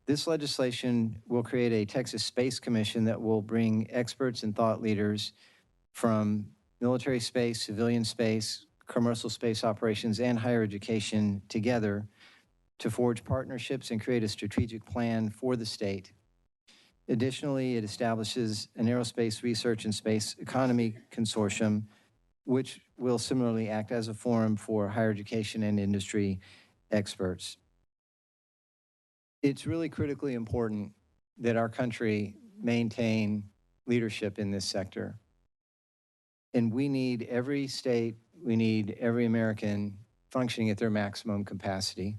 This legislation will create a Texas Space Commission that will bring experts and thought leaders from military space, civilian space, commercial space operations, and higher education together to forge partnerships and create a strategic plan for the state. Additionally, it establishes an aerospace research and space economy consortium, which will similarly act as a forum for higher education and industry experts. It's really critically important that our country maintain leadership in this sector. And we need every state, we need every American functioning at their maximum capacity.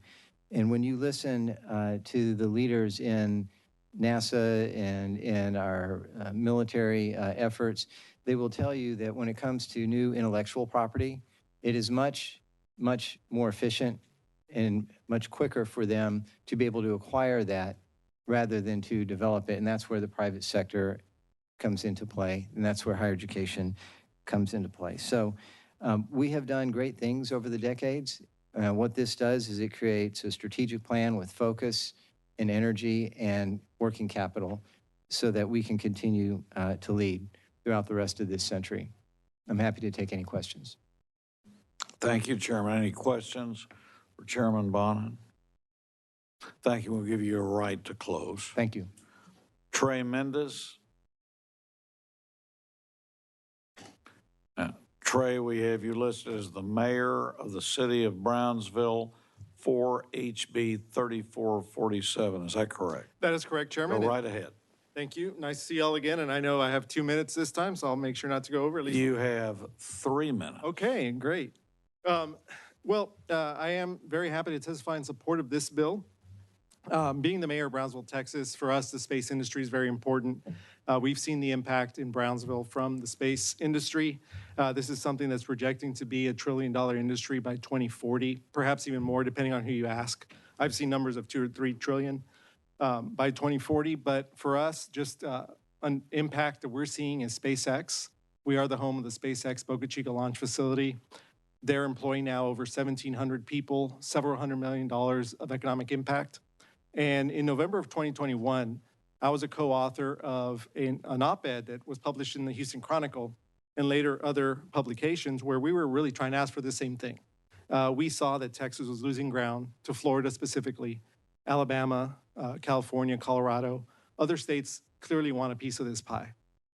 And when you listen to the leaders in NASA and in our military efforts, they will tell you that when it comes to new intellectual property, it is much, much more efficient and much quicker for them to be able to acquire that rather than to develop it. And that's where the private sector comes into play, and that's where higher education comes into play. So we have done great things over the decades. What this does is it creates a strategic plan with focus and energy and working capital so that we can continue to lead throughout the rest of this century. I'm happy to take any questions. Thank you, Chairman. Any questions for Chairman Bonin? Thank you. We'll give you a right to close. Thank you. Trey Mendez. Trey, we have you listed as the mayor of the city of Brownsville for HB 3447. Is that correct? That is correct, Chairman. Go right ahead. Thank you. Nice to see y'all again. And I know I have 2 minutes this time, so I'll make sure not to go over at least. You have 3 minutes. Okay, great. I am very happy to testify in support of this bill. Being the mayor of Brownsville, Texas, for us, the space industry is very important. We've seen the impact in Brownsville from the space industry. This is something that's projecting to be $1 trillion industry by 2040, perhaps even more, depending on who you ask. I've seen numbers of 2 or 3 trillion by 2040. But for us, just an impact that we're seeing is SpaceX. We are the home of the SpaceX Boca Chica launch facility. They're employing now over 1,700 people, several $100 million of economic impact. And in November of 2021, I was a co-author of an op-ed that was published in the Houston Chronicle and later other publications where we were really trying to ask for the same thing. We saw that Texas was losing ground to Florida specifically, Alabama, California, Colorado. Other states clearly want a piece of this pie.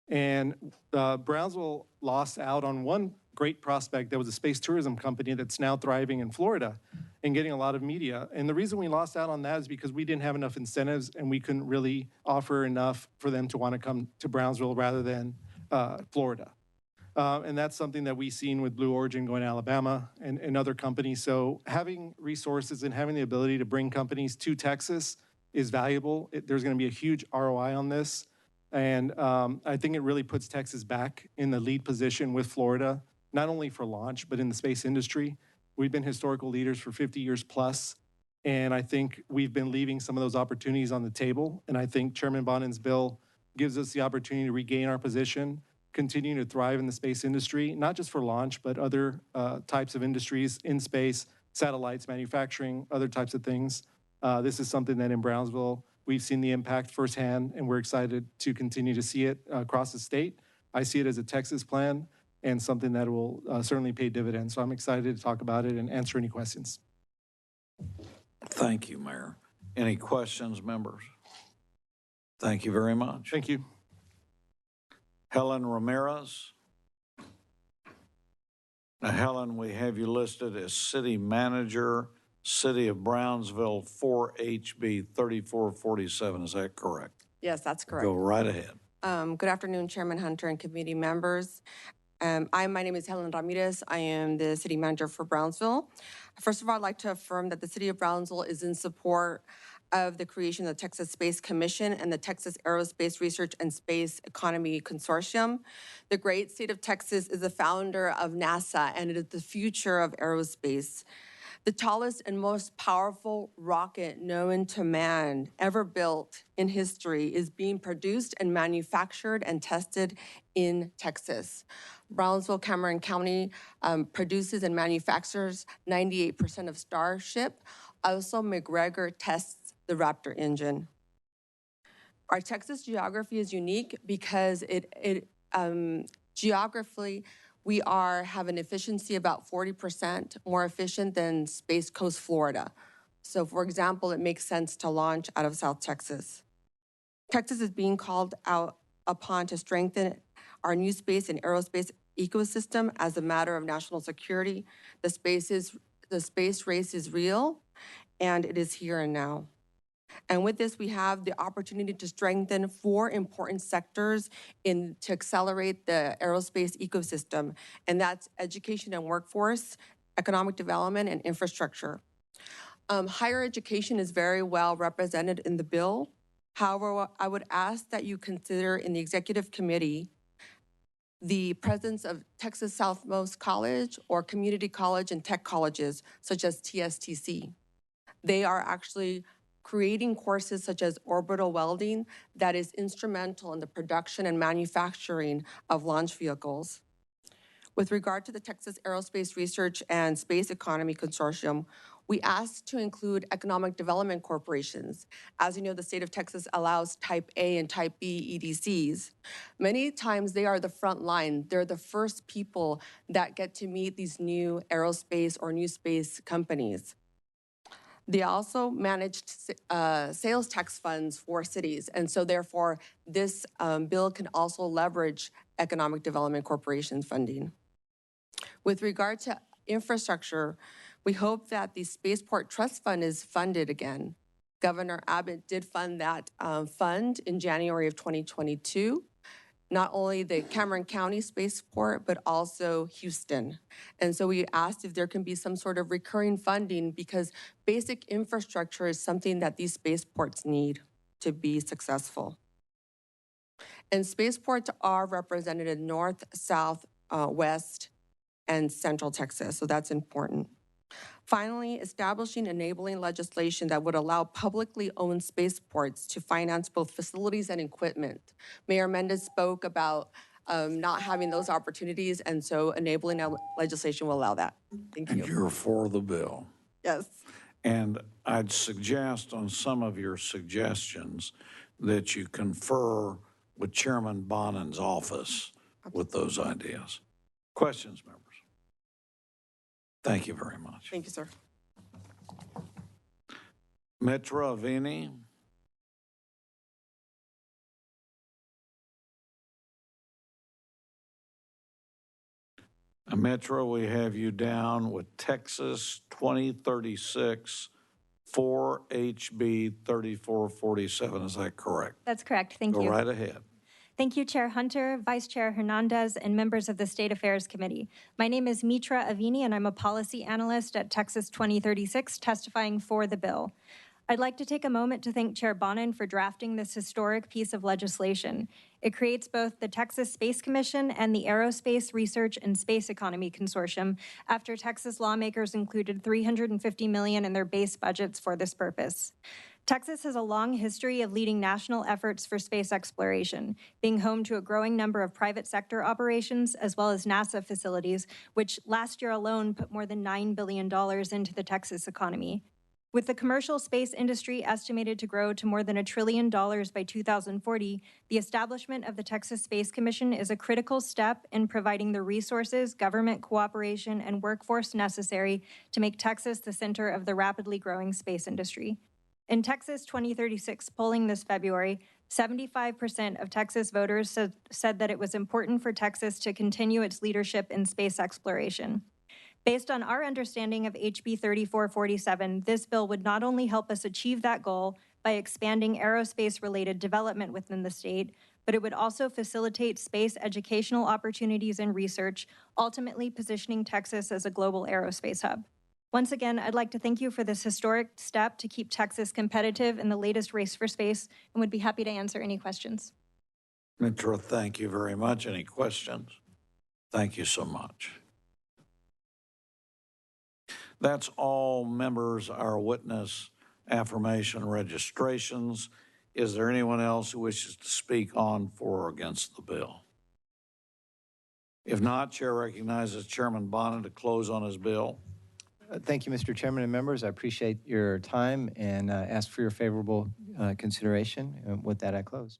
And Brownsville lost out on one great prospect. There was a space tourism company that's now thriving in Florida and getting a lot of media. And the reason we lost out on that is because we didn't have enough incentives and we couldn't really offer enough for them to want to come to Brownsville rather than Florida. And that's something that we've seen with Blue Origin going to Alabama and other companies. So having resources and having the ability to bring companies to Texas is valuable. There's going to be a huge ROI on this. And I think it really puts Texas back in the lead position with Florida, not only for launch, but in the space industry. We've been historical leaders for 50 years plus, and I think we've been leaving some of those opportunities on the table. And I think Chairman Bonin's bill gives us the opportunity to regain our position, continue to thrive in the space industry, not just for launch, but other types of industries in space, satellites, manufacturing, other types of things. This is something that in Brownsville, we've seen the impact firsthand, and we're excited to continue to see it across the state. I see it as a Texas plan and something that will certainly pay dividends. So I'm excited to talk about it and answer any questions. Thank you, Mayor. Any questions, members? Thank you very much. Thank you. Helen Ramirez. Now, Helen, we have you listed as City Manager, City of Brownsville, 4HB 3447. Is that correct? Yes, that's correct. Go right ahead. Good afternoon, Chairman Hunter and committee members. My name is Helen Ramirez. I am the city manager for Brownsville. First of all, I'd like to affirm that the city of Brownsville is in support of the creation of the Texas Space Commission and the Texas Aerospace Research and Space Economy Consortium. The great state of Texas is the founder of NASA, and it is the future of aerospace. The tallest and most powerful rocket known to man ever built in history is being produced and manufactured and tested in Texas. Brownsville, Cameron County produces and manufactures 98% of Starship. Also, McGregor tests the Raptor engine. Our Texas geography is unique because geographically, we have an efficiency about 40% more efficient than Space Coast, Florida. So for example, it makes sense to launch out of South Texas. Texas is being called out upon to strengthen our new space and aerospace ecosystem as a matter of national security. The space race is real, and it is here and now. And with this, we have the opportunity to strengthen 4 important sectors to accelerate the aerospace ecosystem, and that's education and workforce, economic development, and infrastructure. Higher education is very well represented in the bill. However, I would ask that you consider in the executive committee the presence of Texas Southmost College or community college and tech colleges such as TSTC. They are actually creating courses such as orbital welding that is instrumental in the production and manufacturing of launch vehicles. With regard to the Texas Aerospace Research and Space Economy Consortium, we asked to include economic development corporations. As you know, the state of Texas allows Type A and Type B EDCs. Many times they are the front line. They're the first people that get to meet these new aerospace or new space companies. They also managed sales tax funds for cities, and so therefore this bill can also leverage economic development corporation funding. With regard to infrastructure, we hope that the Spaceport Trust Fund is funded again. Governor Abbott did fund that fund in January of 2022. Not only the Cameron County Spaceport, but also Houston. And so we asked if there can be some sort of recurring funding because basic infrastructure is something that these spaceports need to be successful. And spaceports are represented in North, South, West, and Central Texas, so that's important. Finally, establishing enabling legislation that would allow publicly owned spaceports to finance both facilities and equipment. Mayor Mendez spoke about not having those opportunities, and so enabling legislation will allow that. Thank you. And you're for the bill. Yes. And I'd suggest on some of your suggestions that you confer with Chairman Bonin's office with those ideas. Questions, members? Thank you very much. Thank you, sir. Mitra Avini. Mitra, we have you down with Texas 2036 4HB 3447. Is that correct? That's correct. Thank you. Go right ahead. Thank you, Chair Hunter, Vice Chair Hernandez, and members of the State Affairs Committee. My name is Mitra Avini, and I'm a policy analyst at Texas 2036, testifying for the bill. I'd like to take a moment to thank Chair Bonin for drafting this historic piece of legislation. It creates both the Texas Space Commission and the Aerospace Research and Space Economy Consortium after Texas lawmakers included $350 million in their base budgets for this purpose. Texas has a long history of leading national efforts for space exploration, being home to a growing number of private sector operations as well as NASA facilities, which last year alone put more than $9 billion into the Texas economy. With the commercial space industry estimated to grow to more than $1 trillion by 2040, the establishment of the Texas Space Commission is a critical step in providing the resources, government cooperation, and workforce necessary to make Texas the center of the rapidly growing space industry. In Texas 2036 polling this February, 75% of Texas voters said that it was important for Texas to continue its leadership in space exploration. Based on our understanding of HB 3447, this bill would not only help us achieve that goal by expanding aerospace-related development within the state, but it would also facilitate space educational opportunities and research, ultimately positioning Texas as a global aerospace hub. Once again, I'd like to thank you for this historic step to keep Texas competitive in the latest race for space, and would be happy to answer any questions. Mitra, thank you very much. Any questions? Thank you so much. That's all members, our witness affirmation registrations. Is there anyone else who wishes to speak on for or against the bill? If not, Chair recognizes Chairman Bonin to close on his bill. Thank you, Mr. Chairman and members. I appreciate your time and ask for your favorable consideration. And with that, I close.